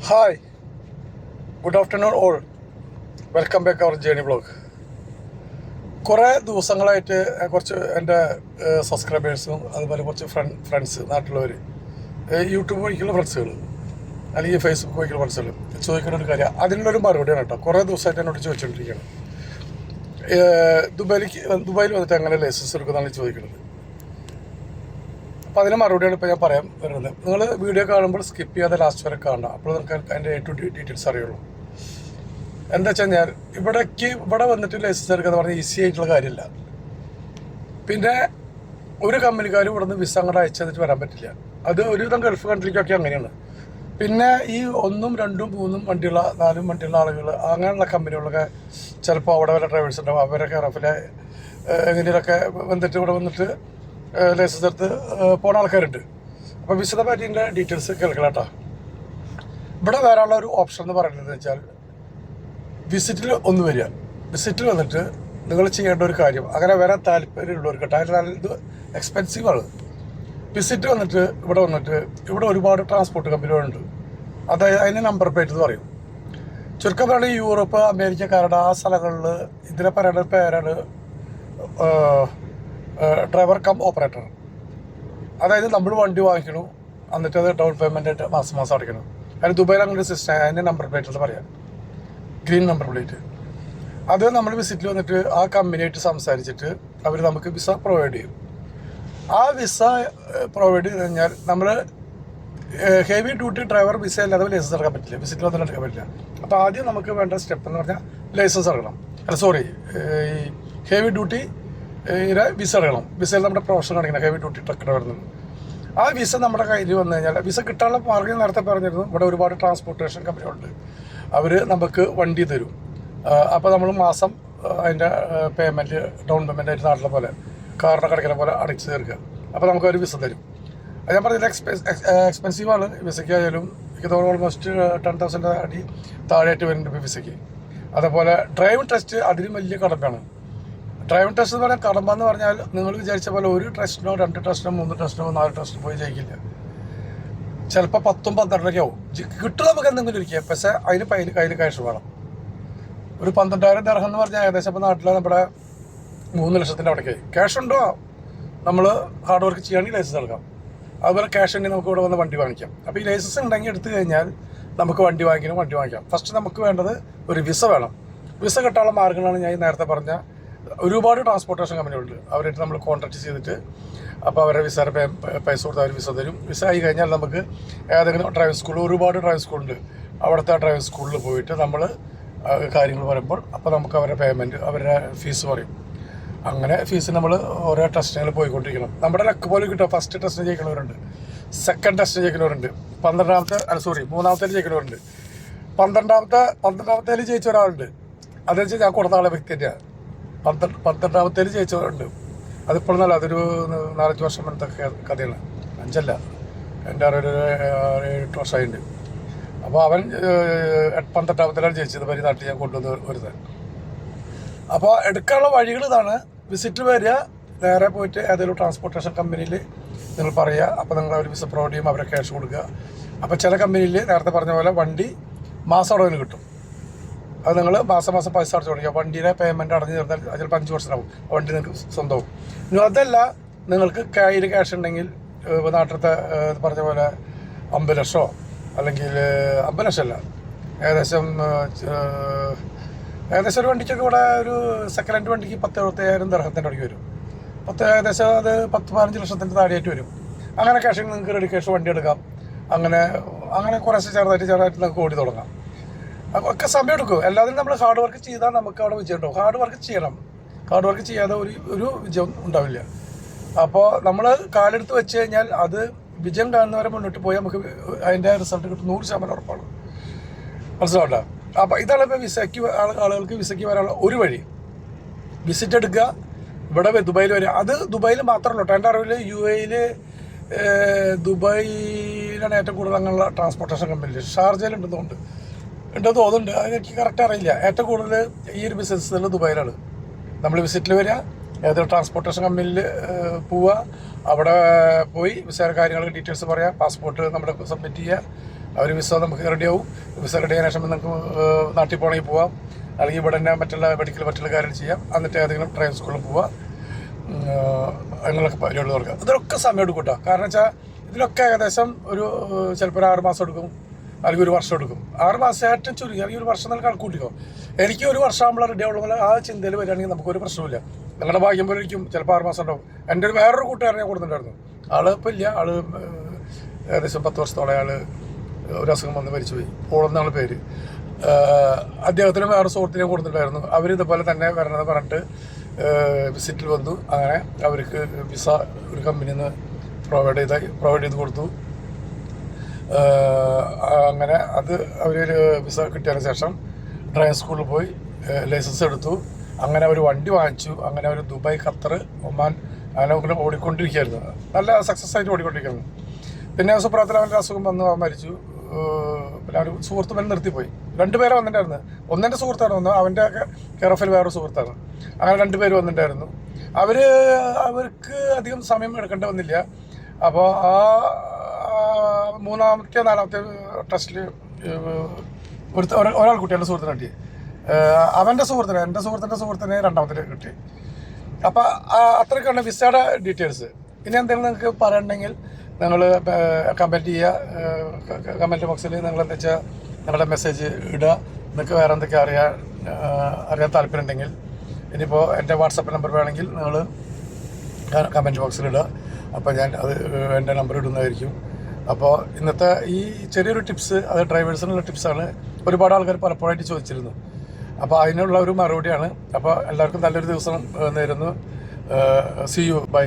Hi, good afternoon all. Welcome back our journey vlog. കുറേ ദിവസങ്ങളായിട്ട് കുറച്ച് എൻ്റെ സബ്സ്ക്രൈബേഴ്സും അതുപോലെ കുറച്ച് ഫ്രണ്ട്സ് നാട്ടിലുള്ളവർ, യൂട്യൂബ് വഴിക്കുള്ള ഫ്രണ്ട്സുകൾ അല്ലെങ്കിൽ ഫേസ്ബുക്ക് വഴിക്കുള്ള ഫ്രണ്ട്സുകൾ ചോദിക്കുന്ന ഒരു കാര്യം, അതിനുള്ളൊരു മറുപടിയാണ് കേട്ടോ. കുറേ ദിവസമായിട്ട് എന്നോട് ചോദിച്ചുകൊണ്ടിരിക്കുകയാണ്, ദുബായിൽ വന്നിട്ട് എങ്ങനെ ലൈസൻസ് എടുക്കുന്നതാണ് ചോദിക്കുന്നത്. അപ്പോൾ അതിന് മറുപടിയാണ് ഇപ്പോൾ ഞാൻ പറയാൻ വരുന്നത്. നിങ്ങൾ വീഡിയോ കാണുമ്പോൾ സ്കിപ്പ് ചെയ്യാതെ ലാസ്റ്റ് വരെ കാണണം, അപ്പോൾ നമുക്ക് അതിൻ്റെ ഡീറ്റെയിൽസ് അറിയുള്ളൂ. എന്താ വെച്ച് കഴിഞ്ഞാൽ ഇവിടെ വന്നിട്ട് ലൈസൻസ് എടുക്കുക എന്ന് പറഞ്ഞാൽ ഈസി ആയിട്ടുള്ള കാര്യമില്ല. പിന്നെ ഒരു കമ്പനിക്കാരും ഇവിടെ നിന്ന് വിസ അങ്ങോട്ട് അയച്ചു തന്നിട്ട് വരാൻ പറ്റില്ല. അത് ഒരുവിധം ഗൾഫ് കൺട്രിക്കൊക്കെ അങ്ങനെയാണ്. പിന്നെ ഈ 1, 2, 3 വണ്ടിയുള്ള 4 വണ്ടിയുള്ള ആളുകൾ, അങ്ങനെയുള്ള കമ്പനികളൊക്കെ ചിലപ്പോൾ അവിടെ വരെ ഡ്രൈവേഴ്സ് ഉണ്ടാവും. അവരൊക്കെ റഫിലെ എങ്ങനെയൊക്കെ വന്നിട്ട് ഇവിടെ വന്നിട്ട് ലൈസൻസ് എടുത്ത് പോകുന്ന ആൾക്കാരുണ്ട്. അപ്പോൾ വിസയെ പറ്റിയുള്ള ഡീറ്റെയിൽസ് കേൾക്കലാട്ടോ. ഇവിടെ വരാനുള്ള ഒരു ഓപ്ഷൻ എന്ന് പറയുന്നത് വെച്ചാൽ വിസിറ്റിൽ ഒന്ന് വരിക. വിസിറ്റിൽ വന്നിട്ട് നിങ്ങൾ ചെയ്യേണ്ട ഒരു കാര്യം, അങ്ങനെ വരാൻ താല്പര്യമുള്ളവർക്ക് കേട്ടോ, അതിന് നല്ല ഇത് എക്സ്പെൻസീവാണ്. വിസിറ്റ് വന്നിട്ട് ഇവിടെ ഒരുപാട് ട്രാൻസ്പോർട്ട് കമ്പനികളുണ്ട്. അതായത് അതിന് നമ്പർ പ്ലേറ്റ് എന്ന് പറയും. ചുരുക്കം പറയുകയാണെങ്കിൽ യൂറോപ്പ്, അമേരിക്ക, കാനഡ ആ സ്ഥലങ്ങളിൽ ഇതിനെ പറയുന്ന പേരാണ് ഡ്രൈവർ കം ഓപ്പറേറ്റർ. അതായത് നമ്മൾ വണ്ടി വാങ്ങിക്കണം, എന്നിട്ട് അത് ഡൗൺ പേയ്മെൻ്റ് ആയിട്ട് മാസം അടയ്ക്കണം. അതിന് ദുബായിൽ അങ്ങനെ സിസ്റ്റം, അതിൻ്റെ നമ്പർ പ്ലേറ്റ് എന്ന് പറയാം, ഗ്രീൻ നമ്പർ പ്ലേറ്റ്. അത് നമ്മൾ വിസിറ്റിൽ വന്നിട്ട് ആ കമ്പനിയായിട്ട് സംസാരിച്ചിട്ട് അവർ നമുക്ക് വിസ പ്രൊവൈഡ് ചെയ്യും. ആ വിസ പ്രൊവൈഡ് ചെയ്ത് കഴിഞ്ഞാൽ നമ്മൾ ഹെവി ഡ്യൂട്ടി ഡ്രൈവർ വിസ അല്ലാതെ ലൈസൻസ് എടുക്കാൻ പറ്റില്ല, വിസിറ്റിൽ വന്നിട്ട് എടുക്കാൻ പറ്റില്ല. അപ്പോൾ ആദ്യം നമുക്ക് വേണ്ട സ്റ്റെപ്പ് എന്ന് പറഞ്ഞാൽ ലൈസൻസ് എടുക്കണം. ഈ ഹെവി ഡ്യൂട്ടി വിസ എടുക്കണം. വിസയിൽ നമ്മുടെ പ്രൊഫഷൻ കാണിക്കണം, ഹെവി ഡ്യൂട്ടി ട്രക്ക് ഡ്രൈവറിൽ. ആ വിസ നമ്മുടെ കയ്യിൽ വന്നു കഴിഞ്ഞാൽ വിസ കിട്ടാനുള്ള മാർഗ്ഗം നേരത്തെ പറഞ്ഞിരുന്നു. ഇവിടെ ഒരുപാട് ട്രാൻസ്പോർട്ടേഷൻ കമ്പനികളുണ്ട്, അവർ നമുക്ക് വണ്ടി തരും. അപ്പോൾ നമ്മൾ മാസം അതിൻ്റെ പേയ്മെൻറ്റ് ഡൗൺ പേയ്മെൻ്റ് ആയിട്ട് നാട്ടിലെ പോലെ കാറിൻ്റെ കടയ്ക്കലെ പോലെ അടച്ചു തീർക്കുക. അപ്പോൾ നമുക്കൊരു വിസ തരും. അത് ഞാൻ പറഞ്ഞത് എക്സ്പെൻസീവാണ് വിസയ്ക്ക്. ആയാലും എനിക്ക് തോന്നുന്നു ഓൾമോസ്റ്റ് 10,000 അടി താഴെയായിട്ട് വരുന്നുണ്ട് ഇപ്പോൾ വിസയ്ക്ക്. അതേപോലെ ഡ്രൈവിംഗ് ടെസ്റ്റ് അതിലും വലിയ കടമ്പയാണ്. ഡ്രൈവിംഗ് ടെസ്റ്റ് എന്ന് പറഞ്ഞാൽ കടമ്പ എന്ന് പറഞ്ഞാൽ നിങ്ങൾ വിചാരിച്ച പോലെ ഒരു ടെസ്റ്റിനോ 2 ടെസ്റ്റിനോ 3 ടെസ്റ്റിനോ 4 ടെസ്റ്റിനോ പോയി ജയിക്കില്ല. ചിലപ്പോൾ 10ഉം 12 ആവും കിട്ടും നമുക്ക് എന്തെങ്കിലും ഇരിക്കുക. പക്ഷേ അതിന് കയ്യിൽ ക്യാഷ് വേണം. ഒരു 12,000 ദിർഹം എന്ന് പറഞ്ഞാൽ ഏകദേശം ഇപ്പോൾ നാട്ടിൽ നമ്മുടെ 3 ലക്ഷത്തിൻ്റെ അവിടേക്ക് ക്യാഷ് ഉണ്ടോ, നമ്മൾ ഹാർഡ് വർക്ക് ചെയ്യുകയാണെങ്കിൽ ലൈസൻസ് എടുക്കാം. അതുപോലെ ക്യാഷ് ഉണ്ടെങ്കിൽ നമുക്ക് ഇവിടെ വന്ന് വണ്ടി വാങ്ങിക്കാം. അപ്പോൾ ഈ ലൈസൻസ് ഉണ്ടെങ്കിൽ എടുത്തു കഴിഞ്ഞാൽ നമുക്ക് വണ്ടി വാങ്ങിക്കാം. ഫസ്റ്റ് നമുക്ക് വേണ്ടത് ഒരു വിസ വേണം. വിസ കിട്ടാനുള്ള മാർഗ്ഗങ്ങളാണ് ഞാൻ നേരത്തെ പറഞ്ഞ ഒരുപാട് ട്രാൻസ്പോർട്ടേഷൻ കമ്പനികളുണ്ട്. അവരായിട്ട് നമ്മൾ കോൺടാക്ട് ചെയ്തിട്ട് അപ്പോൾ അവരുടെ വിസയുടെ പൈസ കൊടുത്ത് അവർ വിസ തരും. വിസ ആയി കഴിഞ്ഞാൽ നമുക്ക് ഏതെങ്കിലും ഡ്രൈവിംഗ് സ്കൂൾ, ഒരുപാട് ഡ്രൈവിംഗ് സ്കൂളുണ്ട്, അവിടുത്തെ ഡ്രൈവിംഗ് സ്കൂളിൽ പോയിട്ട് നമ്മൾ കാര്യങ്ങൾ പറയുമ്പോൾ അപ്പോൾ നമുക്ക് അവരുടെ പേയ്മെൻറ്റ്, അവരുടെ ഫീസ് പറയും. അങ്ങനെ ഫീസ് നമ്മൾ ഓരോ ടെസ്റ്റിങ്ങൾ പോയിക്കൊണ്ടിരിക്കണം. നമ്മുടെ ലക്ക് പോലെ കിട്ടും. ഫസ്റ്റ് ടെസ്റ്റിന് ജയിക്കുന്നവരുണ്ട്, സെക്കൻഡ് ടെസ്റ്റിന് ജയിക്കുന്നവരുണ്ട്, മൂന്നാമത്തേൽ ജയിക്കുന്നവരുണ്ട്, 12ാമത്തേൽ ജയിച്ച ഒരാളുണ്ട്. അതെന്ന് വെച്ചാൽ ഞാൻ കൊടുത്ത ആളെ വ്യക്തി തന്നെയാണ്. 12ാമത്തേൽ ജയിച്ചവരുണ്ട്. അതിപ്പോൾ നല്ല അതൊരു 4-5 വർഷം മുന്നത്തെ കഥയാണ്, 5 അല്ല, എൻ്റെ 7-8 വർഷമായിട്ടുണ്ട്. അപ്പോൾ അവൻ 12ാമത്തേലാണ് ജയിച്ചത്. പരി നാട്ടിൽ ഞാൻ കൊണ്ടുവന്ന് വരുന്നത്. അപ്പോൾ എടുക്കാനുള്ള വഴികൾ ഇതാണ്. വിസിറ്റ് വരിക, നേരെ പോയിട്ട് ഏതെങ്കിലും ട്രാൻസ്പോർട്ടേഷൻ കമ്പനിയിൽ നിങ്ങൾ പറയുക. അപ്പോൾ നിങ്ങൾ അവർ വിസ പ്രൊവൈഡ് ചെയ്യും, അവരെ ക്യാഷ് കൊടുക്കുക. അപ്പോൾ ചില കമ്പനിയിൽ നേരത്തെ പറഞ്ഞ പോലെ വണ്ടി മാസം അടവിന് കിട്ടും. അത് നിങ്ങൾ മാസം പൈസ അടച്ചു കൊടുക്കുക. വണ്ടിയുടെ പേയ്മെൻറ്റ് അടഞ്ഞു തീർന്നാൽ ചിലപ്പോൾ 5 വർഷമാവും വണ്ടി നിങ്ങൾക്ക് സ്വന്തമാവും. ഇനി അതല്ല, നിങ്ങൾക്ക് കയ്യിൽ ക്യാഷ് ഉണ്ടെങ്കിൽ നാട്ടിലത്തെ പറഞ്ഞ പോലെ 50 ലക്ഷമോ അല്ലെങ്കിൽ 50 ലക്ഷമല്ല, ഏകദേശം ഒരു വണ്ടിക്കൊക്കെ ഇവിടെ ഒരു സെക്കൻഡ് ഹാൻഡ് വണ്ടിക്ക് 10-75,000 ദിർഹത്തിൻ്റെ അടിക്ക് വരും. ഏകദേശം അത് 10-15 ലക്ഷത്തിൻ്റെ താഴെയായിട്ട് വരും. അങ്ങനെ ക്യാഷ് നിങ്ങൾക്ക് റെഡി ക്യാഷ് വണ്ടി എടുക്കാം. അങ്ങനെ കുറച്ച് ചെറുതായിട്ട് നിങ്ങൾക്ക് ഓടി തുടങ്ങാം. ഒക്കെ സമയം എടുക്കും. എല്ലാത്തിനും നമ്മൾ ഹാർഡ് വർക്ക് ചെയ്താൽ നമുക്ക് അവിടെ വിജയം ഉണ്ടാവും. ഹാർഡ് വർക്ക് ചെയ്യണം. ഹാർഡ് വർക്ക് ചെയ്യാതെ ഒരു വിജയം ഉണ്ടാവില്ല. അപ്പോൾ നമ്മൾ കാലെടുത്ത് വെച്ച് കഴിഞ്ഞാൽ അത് വിജയം കാണുന്നവരെ മുന്നോട്ട് പോയാൽ നമുക്ക് അതിൻ്റെ റിസൾട്ട് കിട്ടും, 100% ഉറപ്പാണ്. മനസ്സിലാവണ്ട. അപ്പോൾ ഇതാണ് ഇപ്പോൾ ആളുകൾക്ക് വിസയ്ക്ക് വരാനുള്ള ഒരു വഴി. വിസിറ്റ് എടുക്കുക, ഇവിടെ ദുബായിൽ വരിക. അത് ദുബായിൽ മാത്രമല്ല കേട്ടോ, എൻ്റെ അറിവിൽ UAE-ൽ ദുബായിലാണ് ഏറ്റവും കൂടുതൽ അങ്ങനെയുള്ള ട്രാൻസ്പോർട്ടേഷൻ കമ്പനിയിൽ. ഷാർജയിലുണ്ടെന്ന് തോന്നുന്നുണ്ട്, അതെനിക്ക് കറക്റ്റ് അറിയില്ല. ഏറ്റവും കൂടുതൽ ഈ ഒരു ബിസിനസ് ദുബായിലാണ്. നമ്മൾ വിസിറ്റിൽ വരിക, ഏതൊരു ട്രാൻസ്പോർട്ടേഷൻ കമ്പനിയിൽ പോവുക, അവിടെ പോയി വിസയുടെ കാര്യങ്ങൾ ഡീറ്റെയിൽസ് പറയാം, പാസ്പോർട്ട് നമ്മുടെ സബ്മിറ്റ് ചെയ്യുക, അവർ വിസ നമുക്ക് റെഡിയാവും. വിസ റെഡി ആയതിനു ശേഷം നമുക്ക് നാട്ടിൽ പോകണമെങ്കിൽ പോവാം, അല്ലെങ്കിൽ ഇവിടെ തന്നെ മറ്റുള്ള മറ്റുള്ള കാര്യങ്ങൾ ചെയ്യാം. എന്നിട്ട് ഏതെങ്കിലും ഡ്രൈവിംഗ് സ്കൂളിൽ പോവുക, അങ്ങനെയൊക്കെ പരിപാടി കൊടുക്കുക. ഇതിലൊക്കെ സമയം എടുക്കും കേട്ടോ. കാരണം വെച്ചാൽ ഇതിലൊക്കെ ഏകദേശം ഒരു ചിലപ്പോൾ ഒരു 6 മാസം എടുക്കും, അല്ലെങ്കിൽ 1 വർഷം എടുക്കും. 6 മാസം ഏറ്റവും ചുരുങ്ങി, അല്ലെങ്കിൽ 1 വർഷം നല്ല കണക്ക് കൂട്ടിക്കോ. എനിക്ക് 1 വർഷം ആകുമ്പോൾ റെഡി ആവുമ്പോൾ ആ ചിന്തയിൽ വരികയാണെങ്കിൽ നമുക്കൊരു പ്രശ്നമില്ല. നിങ്ങളുടെ ഭാഗ്യം പോലെ ഇരിക്കും, ചിലപ്പോൾ 6 മാസം ഉണ്ടാവും. എൻ്റെ വേറൊരു കൂട്ടുകാരനെ കൊടുത്തിട്ടുണ്ടായിരുന്നു. ആൾ ഇപ്പോൾ ഇല്ല, ആൾ ഏകദേശം 10 വർഷത്തോളം ആൾ ഒരു അസുഖം വന്ന് മരിച്ചുപോയി. പോളെന്നാണ് പേര്. അദ്ദേഹത്തിന് വേറെ സുഹൃത്തിനെ കൊടുത്തിട്ടുണ്ടായിരുന്നു. അവർ ഇതുപോലെ തന്നെ വരണമെന്ന് പറഞ്ഞിട്ട് വിസിറ്റിൽ വന്നു. അങ്ങനെ അവർക്ക് വിസ ഒരു കമ്പനിയിൽ നിന്ന് പ്രൊവൈഡ് ചെയ്ത് കൊടുത്തു. അങ്ങനെ അത് അവർ വിസ കിട്ടിയതിന് ശേഷം ഡ്രൈവിംഗ് സ്കൂളിൽ പോയി ലൈസൻസ് എടുത്തു. അങ്ങനെ അവർ വണ്ടി വാങ്ങിച്ചു. അങ്ങനെ അവർ ദുബായ്, ഖത്തർ, ഒമാൻ അങ്ങനെ ഓടിക്കൊണ്ടിരിക്കുകയായിരുന്നു. നല്ല സക്സസ് ആയിട്ട് ഓടിക്കൊണ്ടിരിക്കുന്നു. പിന്നെ സുപ്രാത്തിൽ അവൻ്റെ അസുഖം വന്നു, അവൻ മരിച്ചു. പിന്നെ അവർ സുഹൃത്ത് പിന്നെ നിർത്തിപ്പോയി. 2 പേരെ വന്നിട്ടുണ്ടായിരുന്നു. ഒന്നെൻ്റെ സുഹൃത്താണ്, ഒന്ന് അവൻ്റെ കെയർ ഓഫിൽ വേറൊരു സുഹൃത്താണ്. അങ്ങനെ 2 പേര് വന്നിട്ടുണ്ടായിരുന്നു. അവർക്ക് അധികം സമയം എടുക്കേണ്ടി വന്നില്ല. അപ്പോൾ ആ 3ാമത്തെ 4ാമത്തെ ടെസ്റ്റിൽ ഒരാൾ കുട്ടി, എൻ്റെ സുഹൃത്തിന് കിട്ടി. അവൻ്റെ സുഹൃത്തിന്, എൻ്റെ സുഹൃത്തിനെ 2ാമത്തെ കിട്ടി. അപ്പോൾ അത്രയ്ക്കാണ് വിസയുടെ ഡീറ്റെയിൽസ്. ഇനി എന്തെങ്കിലും നിങ്ങൾക്ക് പറയണമെങ്കിൽ നിങ്ങൾ കമൻറ്റ് ചെയ്യുക. കമൻറ്റ് ബോക്സിൽ നിങ്ങൾ എന്താ വെച്ചാൽ നിങ്ങളുടെ മെസ്സേജ് ഇടുക. നിങ്ങൾക്ക് വേറെ എന്തൊക്കെ അറിയാൻ താല്പര്യമുണ്ടെങ്കിൽ, ഇനിയിപ്പോൾ എൻ്റെ വാട്സപ്പ് നമ്പർ വേണമെങ്കിൽ നിങ്ങൾ കമൻറ്റ് ബോക്സിൽ ഇടുക. അപ്പോൾ ഞാൻ അത് എൻ്റെ നമ്പർ ഇടുന്നതായിരിക്കും. അപ്പോൾ ഇന്നത്തെ ഈ ചെറിയൊരു ടിപ്സ്, അത് ഡ്രൈവേഴ്സിനുള്ള ടിപ്സാണ്. ഒരുപാട് ആൾക്കാർ പലപ്പോഴായിട്ട് ചോദിച്ചിരുന്നു. അപ്പോൾ അതിനുള്ള ഒരു മറുപടിയാണ്. അപ്പോൾ എല്ലാവർക്കും നല്ലൊരു ദിവസം നേരുന്നു. See you, by.